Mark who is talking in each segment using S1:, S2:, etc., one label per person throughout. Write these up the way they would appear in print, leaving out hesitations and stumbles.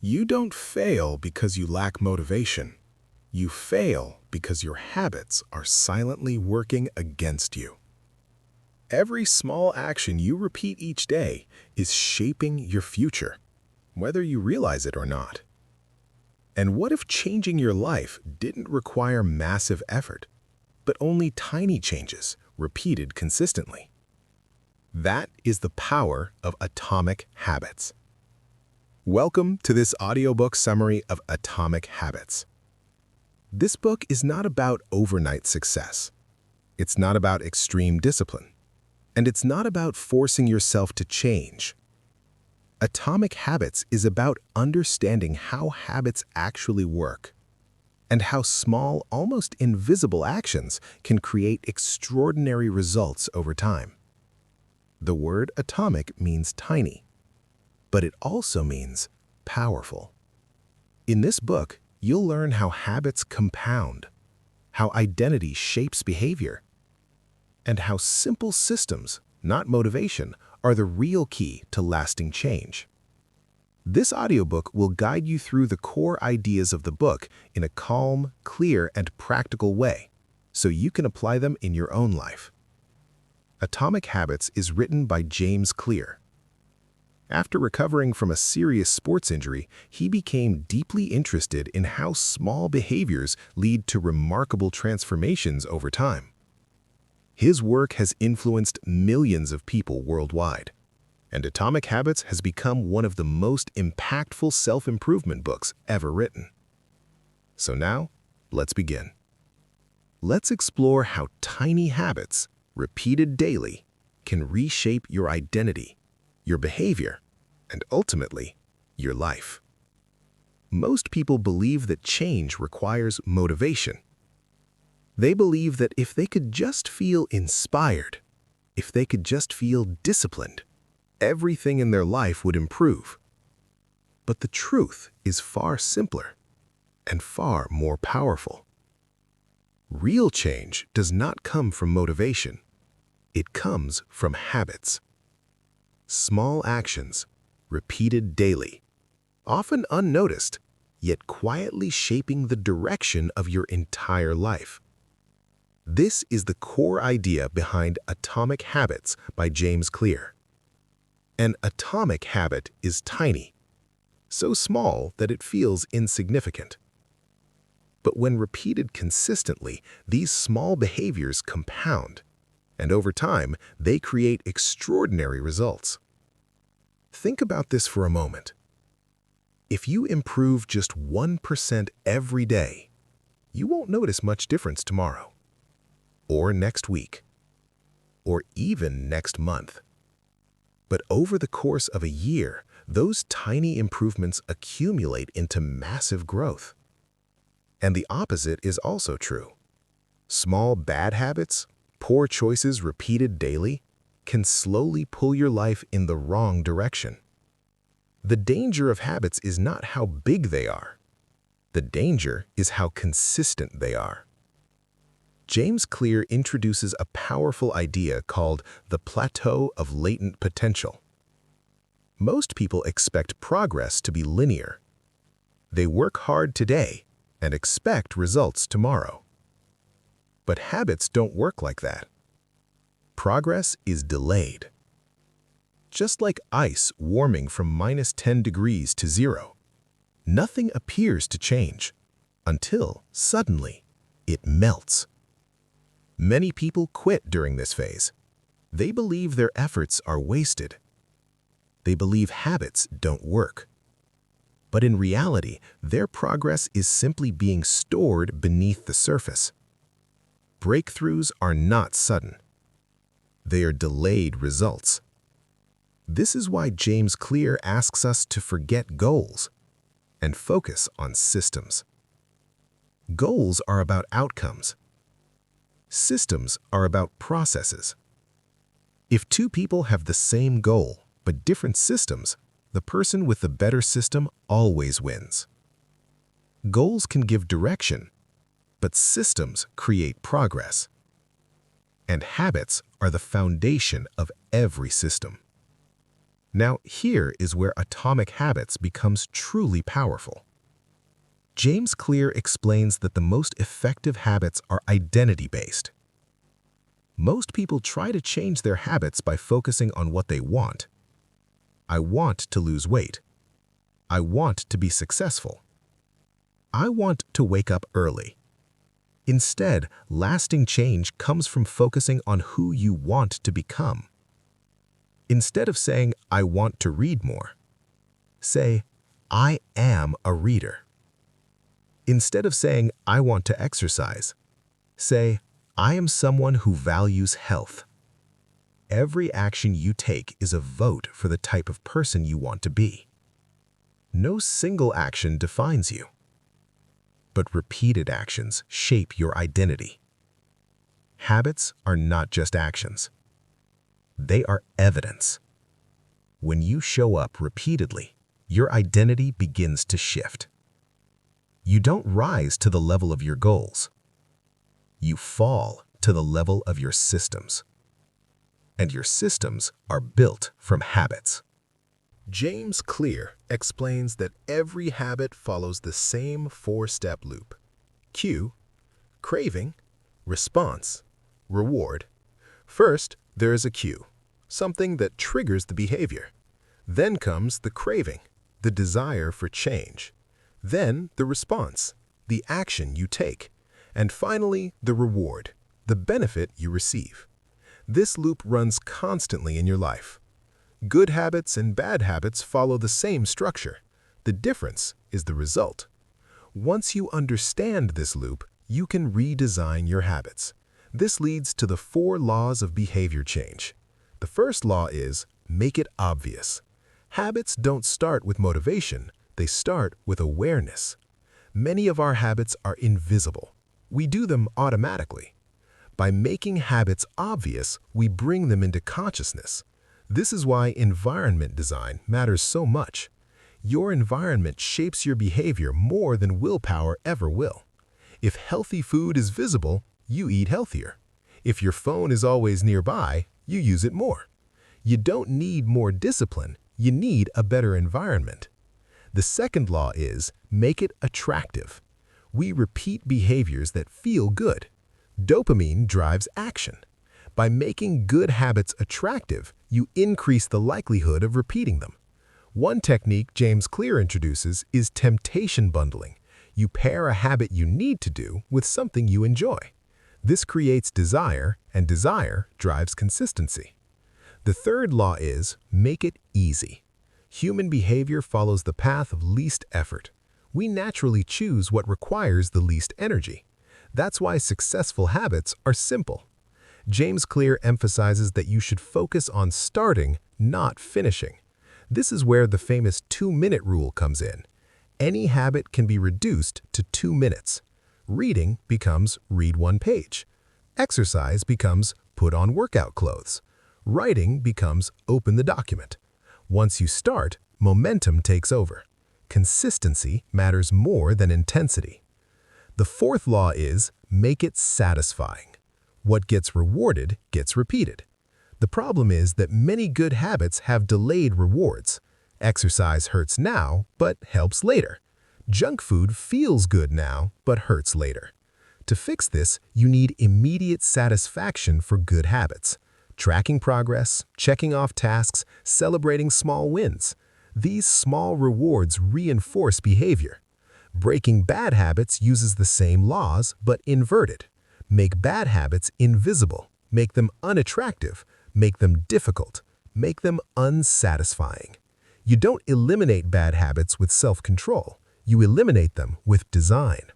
S1: You don't fail because you lack motivation. You fail because your habits are silently working against you. Every small action you repeat each day is shaping your future, whether you realize it or not. And what if changing your life didn't require massive effort, but only tiny changes repeated consistently? That is the power of atomic habits. Welcome to this audiobook summary of Atomic Habits. This book is not about overnight success. It's not about extreme discipline. And it's not about forcing yourself to change. Atomic Habits is about understanding how habits actually work and how small, almost invisible actions can create extraordinary results over time. The word atomic means tiny, but it also means powerful. In this book, you'll learn how habits compound, how identity shapes behavior, and how simple systems, not motivation, are the real key to lasting change. This audiobook will guide you through the core ideas of the book in a calm, clear, and practical way, so you can apply them in your own life. Atomic Habits is written by James Clear. After recovering from a serious sports injury, he became deeply interested in how small behaviors lead to remarkable transformations over time. His work has influenced millions of people worldwide, and Atomic Habits has become one of the most impactful self-improvement books ever written. So now, let's begin. Let's explore how tiny habits, repeated daily, can reshape your identity, your behavior, and ultimately, your life. Most people believe that change requires motivation. They believe that if they could just feel inspired, if they could just feel disciplined, everything in their life would improve. But the truth is far simpler and far more powerful. Real change does not come from motivation. It comes from habits. Small actions, repeated daily, often unnoticed, yet quietly shaping the direction of your entire life. This is the core idea behind Atomic Habits by James Clear. An atomic habit is tiny, so small that it feels insignificant. But when repeated consistently, these small behaviors compound, and over time, they create extraordinary results. Think about this for a moment. If you improve just 1% every day, you won't notice much difference tomorrow, or next week, or even next month. But over the course of a year, those tiny improvements accumulate into massive growth. And the opposite is also true. Small bad habits, poor choices repeated daily, can slowly pull your life in the wrong direction. The danger of habits is not how big they are. The danger is how consistent they are. James Clear introduces a powerful idea called the plateau of latent potential. Most people expect progress to be linear. They work hard today and expect results tomorrow. But habits don't work like that. Progress is delayed. Just like ice warming from -10 degrees to 0, nothing appears to change until suddenly it melts. Many people quit during this phase. They believe their efforts are wasted. They believe habits don't work. But in reality, their progress is simply being stored beneath the surface. Breakthroughs are not sudden. They are delayed results. This is why James Clear asks us to forget goals and focus on systems. Goals are about outcomes. Systems are about processes. If two people have the same goal but different systems, the person with the better system always wins. Goals can give direction, but systems create progress. And habits are the foundation of every system. Now, here is where atomic habits becomes truly powerful. James Clear explains that the most effective habits are identity-based. Most people try to change their habits by focusing on what they want. I want to lose weight. I want to be successful. I want to wake up early. Instead, lasting change comes from focusing on who you want to become. Instead of saying, I want to read more, say, I am a reader. Instead of saying, I want to exercise, say, I am someone who values health. Every action you take is a vote for the type of person you want to be. No single action defines you, but repeated actions shape your identity. Habits are not just actions. They are evidence. When you show up repeatedly, your identity begins to shift. You don't rise to the level of your goals. You fall to the level of your systems. And your systems are built from habits. James Clear explains that every habit follows the same four-step loop. Cue, craving, response, reward. First, there is a cue, something that triggers the behavior. Then comes the craving, the desire for change. Then the response, the action you take. And finally, the reward, the benefit you receive. This loop runs constantly in your life. Good habits and bad habits follow the same structure. The difference is the result. Once you understand this loop, you can redesign your habits. This leads to the 4 laws of behavior change. The first law is, make it obvious. Habits don't start with motivation, they start with awareness. Many of our habits are invisible. We do them automatically. By making habits obvious, we bring them into consciousness. This is why environment design matters so much. Your environment shapes your behavior more than willpower ever will. If healthy food is visible, you eat healthier. If your phone is always nearby, you use it more. You don't need more discipline, you need a better environment. The second law is, make it attractive. We repeat behaviors that feel good. Dopamine drives action. By making good habits attractive, you increase the likelihood of repeating them. One technique James Clear introduces is temptation bundling. You pair a habit you need to do with something you enjoy. This creates desire, and desire drives consistency. The third law is, make it easy. Human behavior follows the path of least effort. We naturally choose what requires the least energy. That's why successful habits are simple. James Clear emphasizes that you should focus on starting, not finishing. This is where the famous 2-minute rule comes in. Any habit can be reduced to 2 minutes. Reading becomes read 1 page. Exercise becomes put on workout clothes. Writing becomes open the document. Once you start, momentum takes over. Consistency matters more than intensity. The fourth law is, make it satisfying. What gets rewarded gets repeated. The problem is that many good habits have delayed rewards. Exercise hurts now, but helps later. Junk food feels good now, but hurts later. To fix this, you need immediate satisfaction for good habits. Tracking progress, checking off tasks, celebrating small wins. These small rewards reinforce behavior. Breaking bad habits uses the same laws, but inverted. Make bad habits invisible. Make them unattractive. Make them difficult. Make them unsatisfying. You don't eliminate bad habits with self-control. You eliminate them with design.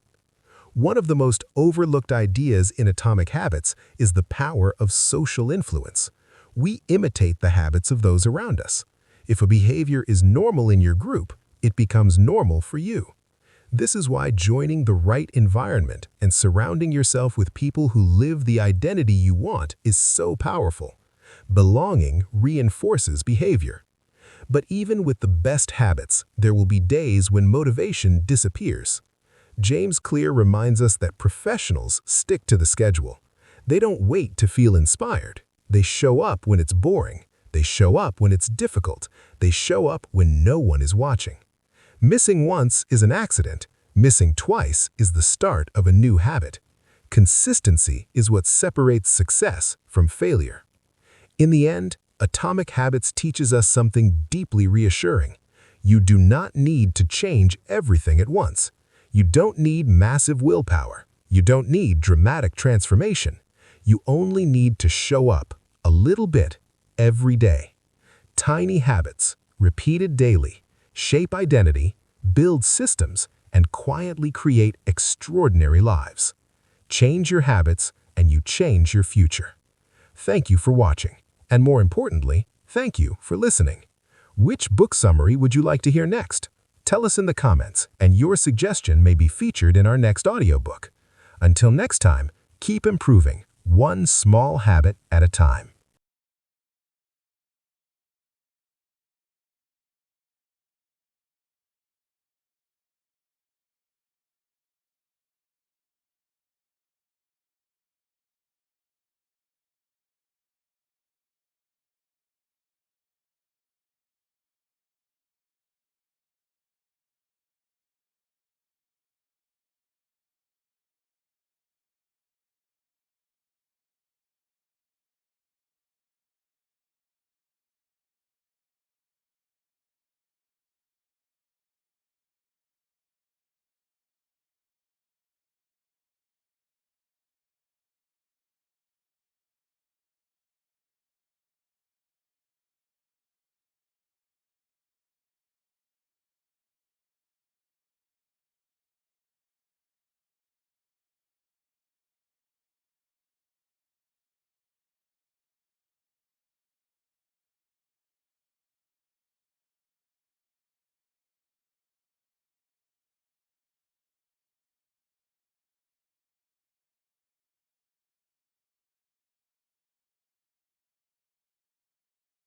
S1: One of the most overlooked ideas in Atomic Habits is the power of social influence. We imitate the habits of those around us. If a behavior is normal in your group, it becomes normal for you. This is why joining the right environment and surrounding yourself with people who live the identity you want is so powerful. Belonging reinforces behavior. But even with the best habits, there will be days when motivation disappears. James Clear reminds us that professionals stick to the schedule. They don't wait to feel inspired. They show up when it's boring, They show up when it's difficult. They show up when no one is watching. Missing once is an accident. Missing twice is the start of a new habit. Consistency is what separates success from failure. In the end, Atomic Habits teaches us something deeply reassuring. You do not need to change everything at once. You don't need massive willpower. You don't need dramatic transformation. You only need to show up a little bit every day. Tiny habits, repeated daily, shape identity, build systems, and quietly create extraordinary lives. Change your habits, and you change your future. Thank you for watching, and more importantly, thank you for listening. Which book summary would you like to hear next? Tell us in the comments, and your suggestion may be featured in our next audiobook. Until next time, keep improving, one small habit at a time.